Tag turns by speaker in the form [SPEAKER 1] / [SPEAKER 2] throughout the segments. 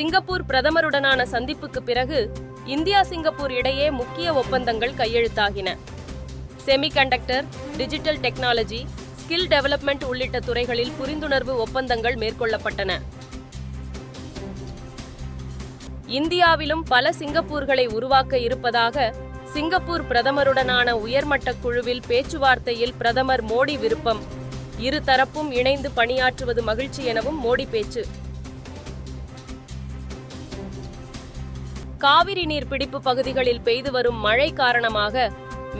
[SPEAKER 1] Singapore பிரதமருடனான சந்திப்புக்கு பிறகு India Singapore இடையே முக்கிய ஒப்பந்தங்கள் கையெழுத்தாகின. Semiconductor, digital technology, skill development உள்ளிட்ட துறைகளில் புரிந்துணர்வு ஒப்பந்தங்கள் மேற்கொள்ளப்பட்டன. இந்தியாவிலும் பல சிங்கப்பூர்களை உருவாக்க இருப்பதாக சிங்கப்பூர் பிரதமருடனான உயர்மட்ட குழுவில் பேச்சுவார்த்தையில் பிரதமர் மோடி விருப்பம். இரு தரப்பும் இணைந்து பணியாற்றுவது மகிழ்ச்சி எனவும் மோடி பேச்சு. காவிரி நீர்பிடிப்பு பகுதிகளில் பெய்து வரும் மழை காரணமாக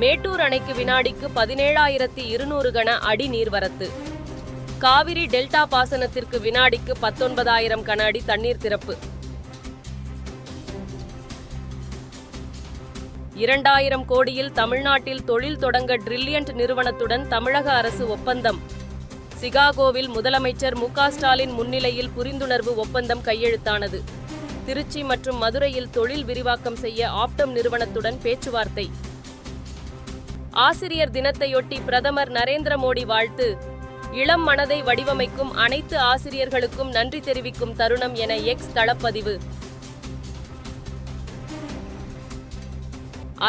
[SPEAKER 1] மேட்டூர் அணைக்கு வினாடிக்கு 17,200 கன அடி நீர்வரத்து. காவிரி டெல்டா பாசனத்திற்கு வினாடிக்கு 19,000 கன அடி தண்ணீர் திறப்பு. 2,000 கோடியில் தமிழ்நாட்டில் தொழில் தொடங்க டிரில்லியன்ட் நிறுவனத்துடன் தமிழக அரசு ஒப்பந்தம். சிகாகோவில் முதலமைச்சர் மு.க. ஸ்டாலின் முன்னிலையில் புரிந்துணர்வு ஒப்பந்தம் கையெழுத்தானது. திருச்சி மற்றும் மதுரையில் தொழில் விரிவாக்கம் செய்ய ஆப்டம் நிறுவனத்துடன் பேச்சுவார்த்தை. ஆசிரியர் தினத்தையொட்டி பிரதமர் நரேந்திர மோடி வாழ்த்து. இளம் மனதை வடிவமைக்கும் அனைத்து ஆசிரியர்களுக்கும் நன்றி தெரிவிக்கும் தருணம் என எக்ஸ் தளப்பதிவு.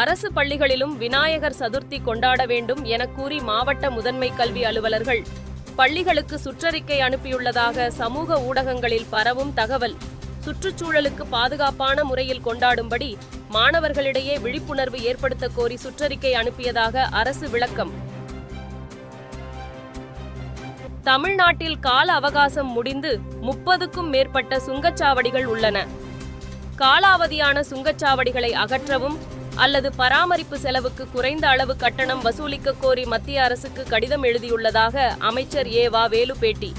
[SPEAKER 1] அரசு பள்ளிகளிலும் விநாயகர் சதுர்த்தி கொண்டாட வேண்டும் என கூறி மாவட்ட முதன்மை கல்வி அலுவலர்கள் பள்ளிகளுக்கு சுற்றறிக்கை அனுப்பியுள்ளதாக சமூக ஊடகங்களில் பரவும் தகவல். சுற்றுச்சூழலுக்கு பாதுகாப்பான முறையில் கொண்டாடும்படி மாணவர்களிடையே விழிப்புணர்வு ஏற்படுத்த கோரி சுற்றறிக்கை அனுப்பியதாக அரசு விளக்கம். தமிழ்நாட்டில் கால அவகாசம் முடிந்து 30க்கும் மேற்பட்ட சுங்கச்சாவடிகள் உள்ளன. காலாவதியான சுங்கச்சாவடிகளை அகற்றவும் அல்லது பராமரிப்பு செலவுக்கு குறைந்த அளவு கட்டணம் வசூலிக்க கோரி மத்திய அரசுக்கு கடிதம் எழுதியுள்ளதாக அமைச்சர் ஏ.வ. வேலு பேட்டி.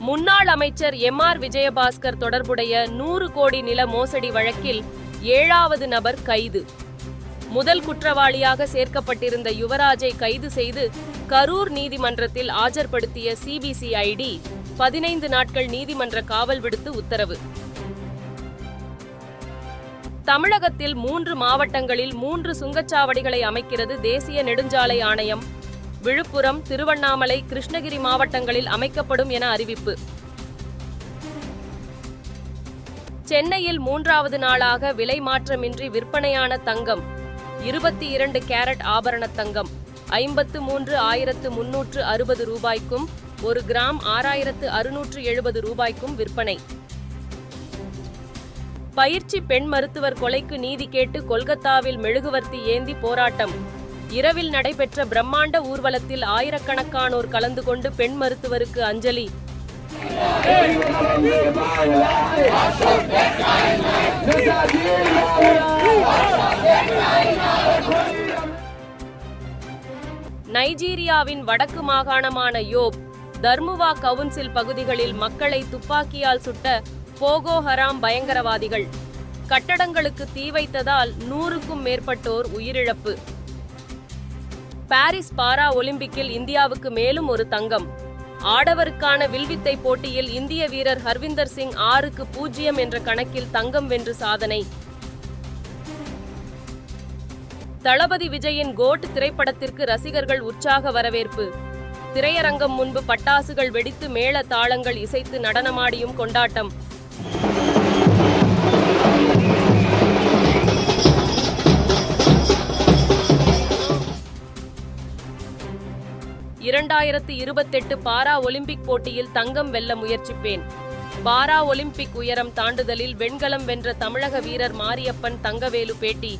[SPEAKER 1] முன்னாள் அமைச்சர் எம்.ஆர். விஜயபாஸ்கர் தொடர்புடைய 100 கோடி நில மோசடி வழக்கில் 7வது நபர் கைது. முதல் குற்றவாளியாக சேர்க்கப்பட்டிருந்த யுவராஜை கைது செய்து கரூர் நீதிமன்றத்தில் ஆஜர்படுத்திய சிபிசிஐடி 15 நாட்கள் நீதிமன்ற காவல் விடுத்து உத்தரவு. தமிழகத்தில் 3 மாவட்டங்களில் 3 சுங்கச்சாவடிகளை அமைக்கிறது தேசிய நெடுஞ்சாலை ஆணையம். விழுப்புரம், திருவண்ணாமலை, கிருஷ்ணகிரி மாவட்டங்களில் அமைக்கப்படும் என அறிவிப்பு. சென்னையில் 3வது நாளாக விலை மாற்றமின்றி விற்பனையான தங்கம். 22 கேரட் ஆபரண தங்கம் 53,360 ரூபாய்க்கும் 1 கிராம் 6,670 ரூபாய்க்கும் விற்பனை. பயிற்சி பெண் மருத்துவர் கொலைக்கு நீதி கேட்டு கொல்கத்தாவில் மெழுகுவர்த்தி ஏந்தி போராட்டம். இரவில் நடைபெற்ற பிரம்மாண்ட ஊர்வலத்தில் ஆயிரக்கணக்கானோர் கலந்து கொண்டு பெண் மருத்துவருக்கு அஞ்சலி. நைஜீரியாவின் வடக்கு மாகாணமான யோப், தர்முவா கவுன்சில் பகுதிகளில் மக்களை துப்பாக்கியால் சுட்ட போகோ ஹராம் பயங்கரவாதிகள். கட்டடங்களுக்கு தீ வைத்ததால் 100க்கும் மேற்பட்டோர் உயிரிழப்பு. பாரிஸ் பாரா ஒலிம்பிக்கில் இந்தியாவுக்கு மேலும் ஒரு தங்கம். ஆடவருக்கான வில்வித்தை போட்டியில் இந்திய வீரர் ஹர்விந்தர் சிங் 6-0 என்ற கணக்கில் தங்கம் வென்று சாதனை. தளபதி விஜயின் கோட் திரைப்படத்திற்கு ரசிகர்கள் உற்சாக வரவேற்பு. திரையரங்கம் முன்பு பட்டாசுகள் வெடித்து மேள தாளங்கள் இசைத்து நடனமாடியும் கொண்டாட்டம். 2028 பாரா ஒலிம்பிக் போட்டியில் தங்கம் வெல்ல முயற்சிப்பேன். பாரா ஒலிம்பிக் உயரம் தாண்டுதலில் வெண்கலம் வென்ற தமிழக வீரர் மாரியப்பன் தங்கவேலு பேட்டி.